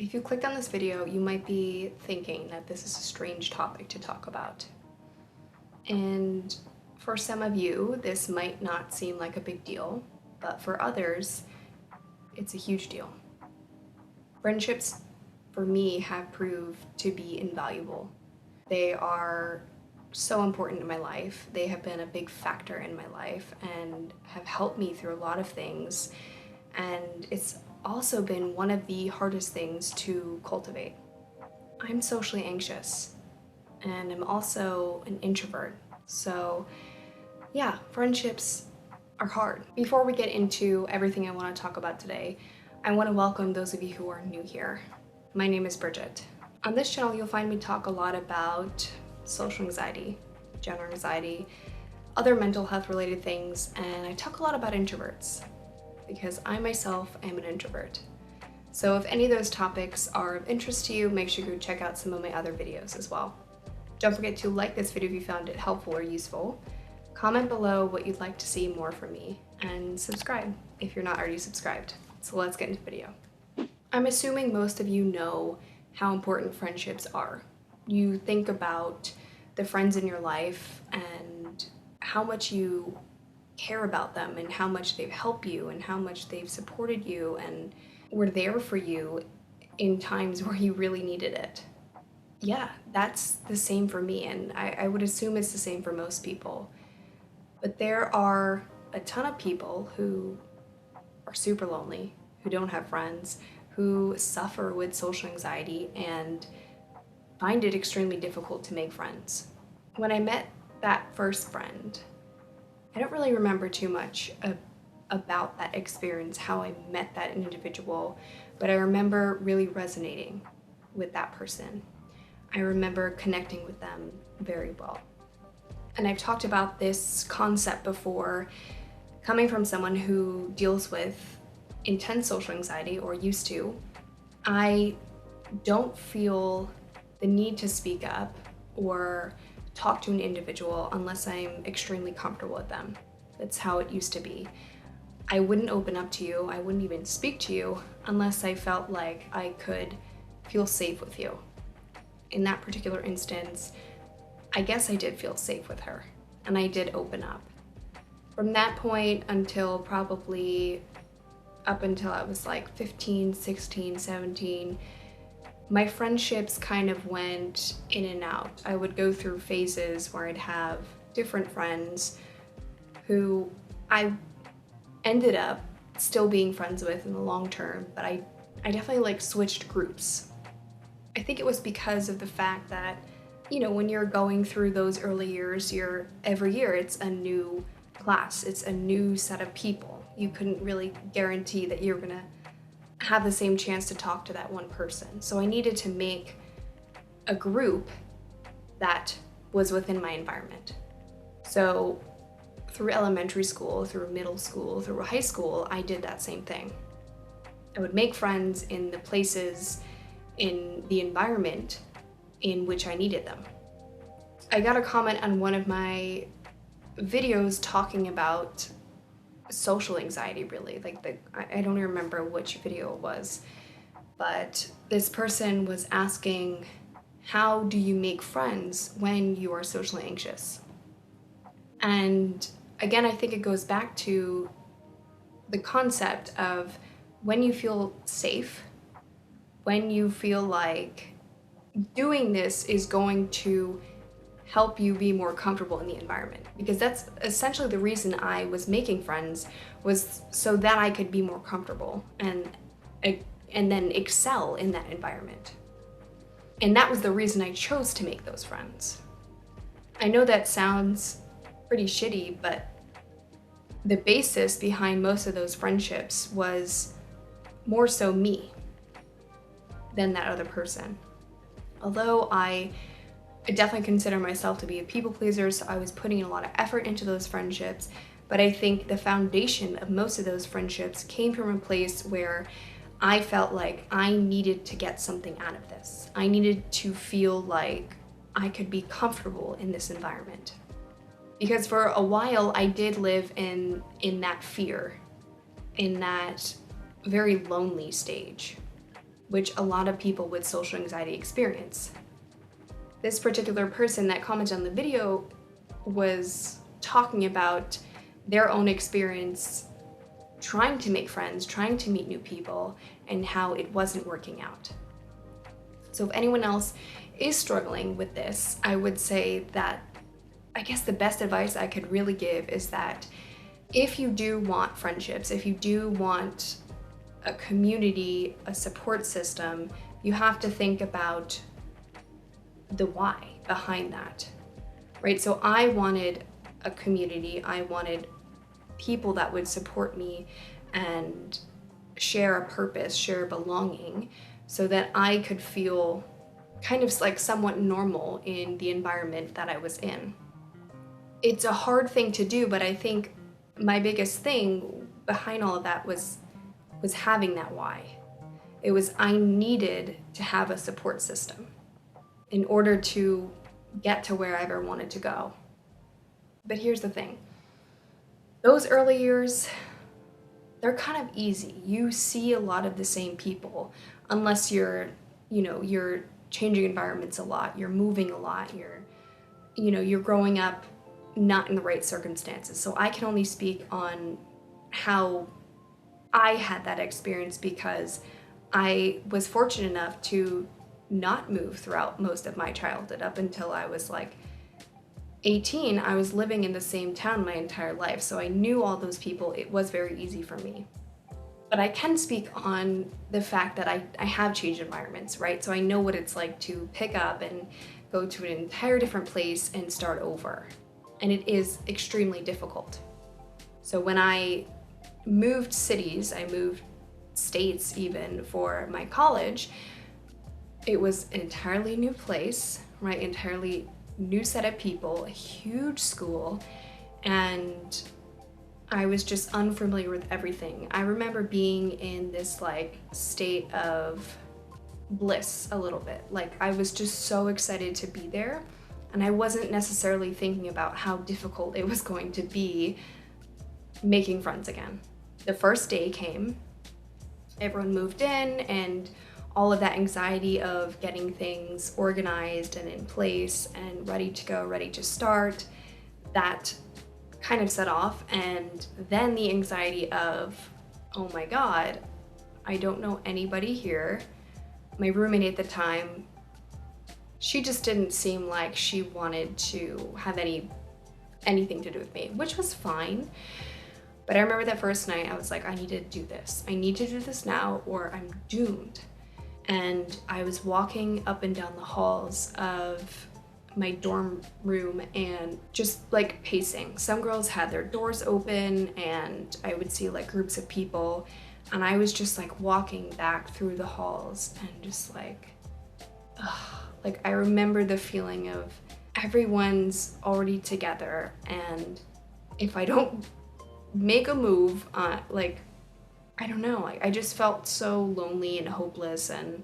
If you clicked on this video, you might be thinking that this is a strange topic to talk about. And for some of you, this might not seem like a big deal, but for others, it's a huge deal. Friendships, for me, have proved to be invaluable. They are so important in my life. They have been a big factor in my life and have helped me through a lot of things. And it's also been one of the hardest things to cultivate. I'm socially anxious and I'm also an introvert. So yeah, friendships are hard. Before we get into everything I want to talk about today, I want to welcome those of you who are new here. My name is Bridget. On this channel, you'll find me talk a lot about social anxiety, general anxiety, other mental health related things, and I talk a lot about introverts because I myself am an introvert. So if any of those topics are of interest to you, make sure you go check out some of my other videos as well. Don't forget to like this video if you found it helpful or useful. Comment below what you'd like to see more from me, and subscribe if you're not already subscribed. So let's get into the video. I'm assuming most of you know how important friendships are. You think about the friends in your life and how much you care about them and how much they've helped you and how much they've supported you and were there for you in times where you really needed it. Yeah, that's the same for me, and I would assume it's the same for most people. But there are a ton of people who are super lonely, who don't have friends, who suffer with social anxiety and find it extremely difficult to make friends. When I met that first friend, I don't really remember too much about that experience, how I met that individual, but I remember really resonating with that person. I remember connecting with them very well. And I've talked about this concept before, coming from someone who deals with intense social anxiety, or used to. I don't feel the need to speak up or talk to an individual unless I'm extremely comfortable with them. That's how it used to be. I wouldn't open up to you, I wouldn't even speak to you unless I felt like I could feel safe with you. In that particular instance, I guess I did feel safe with her, and I did open up. From that point until probably up until I was like 15, 16, 17, my friendships kind of went in and out. I would go through phases where I'd have different friends who I ended up still being friends with in the long term, but I definitely like switched groups. I think it was because of the fact that, you know, when you're going through those early years, every year it's a new class, it's a new set of people. You couldn't really guarantee that you're gonna have the same chance to talk to that one person. So I needed to make a group that was within my environment. So through elementary school, through middle school, through high school, I did that same thing. I would make friends in the places, in the environment in which I needed them. I got a comment on one of my videos talking about social anxiety, really. I don't even remember which video it was, but this person was asking, how do you make friends when you are socially anxious? And again, I think it goes back to the concept of when you feel safe, when you feel like doing this is going to help you be more comfortable in the environment. Because that's essentially the reason I was making friends, was so that I could be more comfortable and then excel in that environment. And that was the reason I chose to make those friends. I know that sounds pretty shitty, but the basis behind most of those friendships was more so me than that other person. Although I definitely consider myself to be a people pleaser, so I was putting in a lot of effort into those friendships, but I think the foundation of most of those friendships came from a place where I felt like I needed to get something out of this. I needed to feel like I could be comfortable in this environment. Because for a while I did live in that fear, in that very lonely stage. which a lot of people with social anxiety experience. This particular person that commented on the video was talking about their own experience trying to make friends, trying to meet new people, and how it wasn't working out. So if anyone else is struggling with this, I would say that I guess the best advice I could really give is that if you do want friendships, if you do want a community, a support system, you have to think about the why behind that, right? So I wanted a community, I wanted people that would support me and share a purpose, share belonging, so that I could feel kind of like somewhat normal in the environment that I was in. It's a hard thing to do, but I think my biggest thing behind all of that was having that why. It was I needed to have a support system in order to get to where I ever wanted to go. But here's the thing. Those early years, they're kind of easy. You see a lot of the same people, unless you're changing environments a lot, you're moving a lot, you're growing up not in the right circumstances. So I can only speak on how I had that experience because I was fortunate enough to not move throughout most of my childhood. Up until I was like 18, I was living in the same town my entire life, so I knew all those people. It was very easy for me. But I can speak on the fact that I have changed environments, right? So I know what it's like to pick up and go to an entire different place and start over. And it is extremely difficult. So when I moved cities, I moved states even for my college, it was an entirely new place, right? Entirely new set of people, a huge school, and I was just unfamiliar with everything. I remember being in this like state of bliss a little bit. Like I was just so excited to be there, and I wasn't necessarily thinking about how difficult it was going to be making friends again. The first day came, everyone moved in, and all of that anxiety of getting things organized and in place and ready to go, ready to start, that kind of set off. And then the anxiety of, oh my God, I don't know anybody here. My roommate at the time, she just didn't seem like she wanted to have anything to do with me, which was fine. But I remember that first night, I was like, I need to do this. I need to do this now or I'm doomed. And I was walking up and down the halls of my dorm room and just like pacing. Some girls had their doors open and I would see like groups of people, and I was just like walking back through the halls and just like, ugh. Like I remember the feeling of everyone's already together, and if I don't make a move, like, I don't know, I just felt so lonely and hopeless, and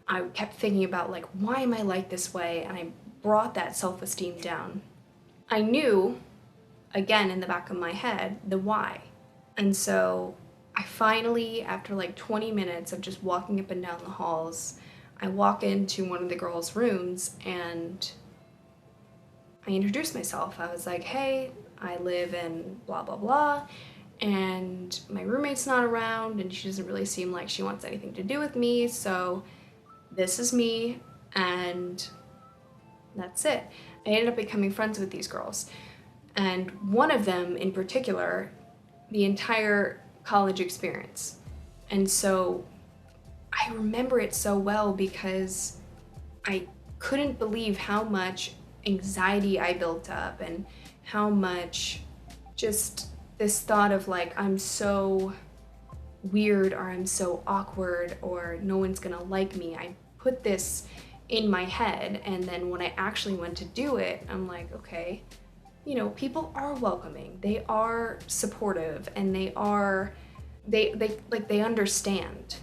I kept thinking about like, why am I like this way? And I brought that self-esteem down. I knew, again in the back of my head, the why. And so I finally, after like 20 minutes of just walking up and down the halls, I walk into one of the girls' rooms and I introduced myself. I was like, hey, I live in blah, blah, blah, and my roommate's not around and she doesn't really seem like she wants anything to do with me, so this is me, and that's it. I ended up becoming friends with these girls, and one of them in particular, the entire college experience. And so I remember it so well because I couldn't believe how much anxiety I built up and how much just this thought of like, I'm so weird or I'm so awkward or no one's gonna like me. I put this in my head, and then when I actually went to do it, I'm like, okay, you know, people are welcoming, they are supportive, and they understand.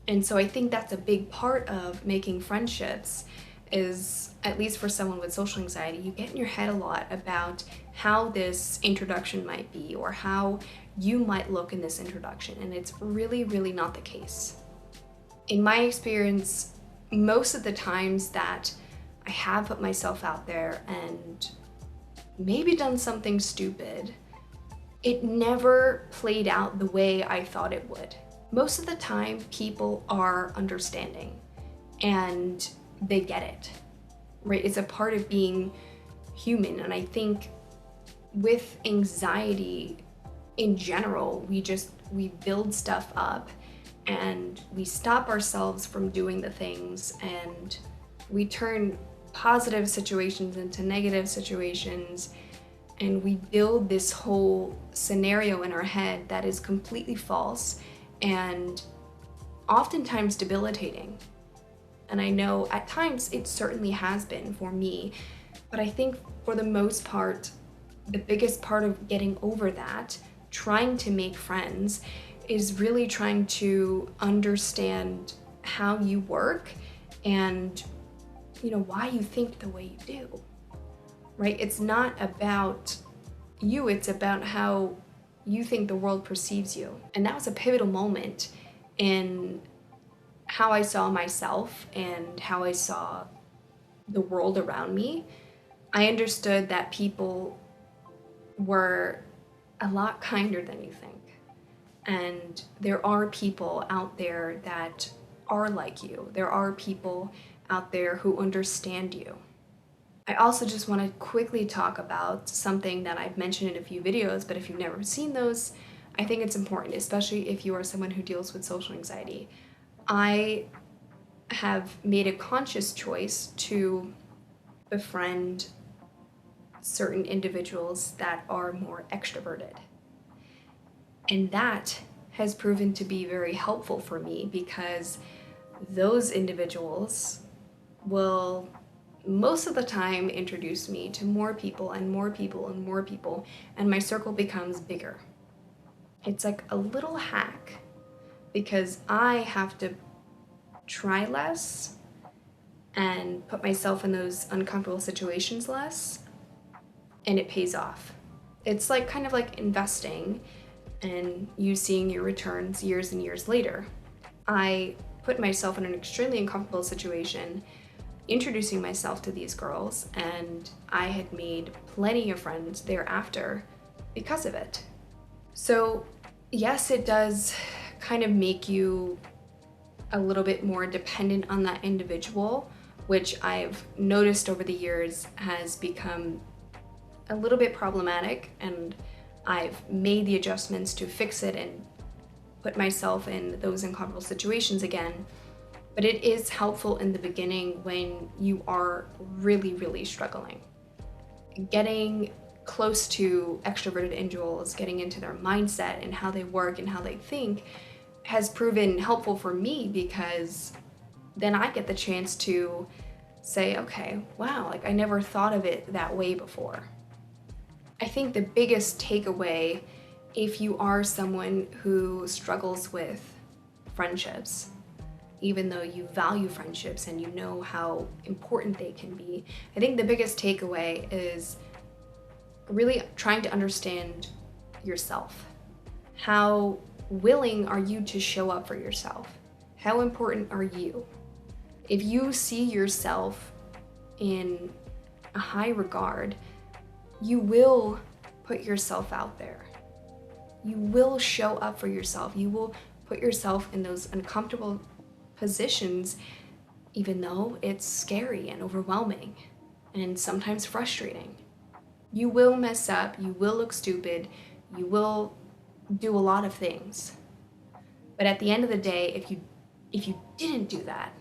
And so I think that's a big part of making friendships is, at least for someone with social anxiety, you get in your head a lot about how this introduction might be or how you might look in this introduction, and it's really, really not the case. In my experience, most of the times that I have put myself out there and maybe done something stupid, it never played out the way I thought it would. Most of the time, people are understanding and they get it, right? It's a part of being human. And I think with anxiety in general, we build stuff up and we stop ourselves from doing the things, and we turn positive situations into negative situations, and we build this whole scenario in our head that is completely false and oftentimes debilitating. And I know at times it certainly has been for me, but I think for the most part, the biggest part of getting over that, trying to make friends, is really trying to understand how you work and, why you think the way you do, right? It's not about you, it's about how you think the world perceives you. And that was a pivotal moment in how I saw myself and how I saw the world around me. I understood that people were a lot kinder than you think. And there are people out there that are like you. There are people out there who understand you. I also just want to quickly talk about something that I've mentioned in a few videos, but if you've never seen those, I think it's important, especially if you are someone who deals with social anxiety. I have made a conscious choice to befriend certain individuals that are more extroverted. And that has proven to be very helpful for me because those individuals will most of the time introduce me to more people and more people and more people, and my circle becomes bigger. It's like a little hack because I have to try less and put myself in those uncomfortable situations less, and it pays off. It's like kind of like investing and you seeing your returns years and years later. I put myself in an extremely uncomfortable situation introducing myself to these girls, and I had made plenty of friends thereafter because of it. So yes, it does kind of make you a little bit more dependent on that individual, which I've noticed over the years has become a little bit problematic, and I've made the adjustments to fix it and put myself in those uncomfortable situations again. But it is helpful in the beginning when you are really, really struggling. Getting close to extroverted individuals, getting into their mindset and how they work and how they think has proven helpful for me because then I get the chance to say, okay, wow, like I never thought of it that way before. I think the biggest takeaway, if you are someone who struggles with friendships, even though you value friendships and you know how important they can be, I think the biggest takeaway is really trying to understand yourself. How willing are you to show up for yourself? How important are you? If you see yourself in a high regard, you will put yourself out there. You will show up for yourself. You will put yourself in those uncomfortable positions, even though it's scary and overwhelming and sometimes frustrating. You will mess up, you will look stupid, you will do a lot of things. But at the end of the day, if you didn't do that,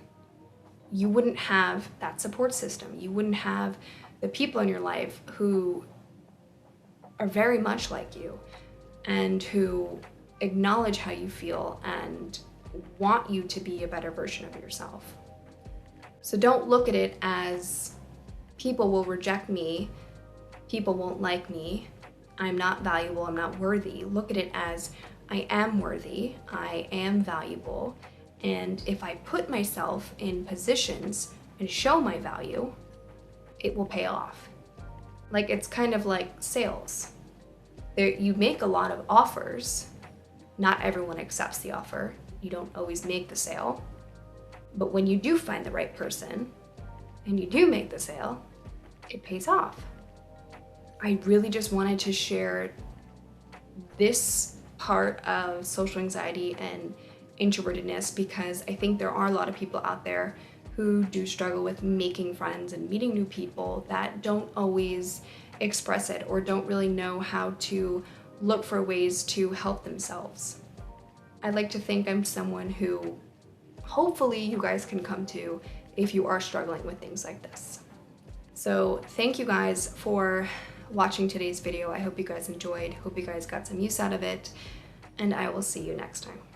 you wouldn't have that support system. You wouldn't have the people in your life who are very much like you and who acknowledge how you feel and want you to be a better version of yourself. So don't look at it as people will reject me, people won't like me, I'm not valuable, I'm not worthy. Look at it as I am worthy, I am valuable, and if I put myself in positions and show my value, it will pay off. Like it's kind of like sales. You make a lot of offers, not everyone accepts the offer. You don't always make the sale, But when you do find the right person and you do make the sale, it pays off. I really just wanted to share this part of social anxiety and introvertedness because I think there are a lot of people out there who do struggle with making friends and meeting new people that don't always express it or don't really know how to look for ways to help themselves. I'd like to think I'm someone who hopefully you guys can come to if you are struggling with things like this. So thank you guys for watching today's video. I hope you guys enjoyed, hope you guys got some use out of it, and I will see you next time.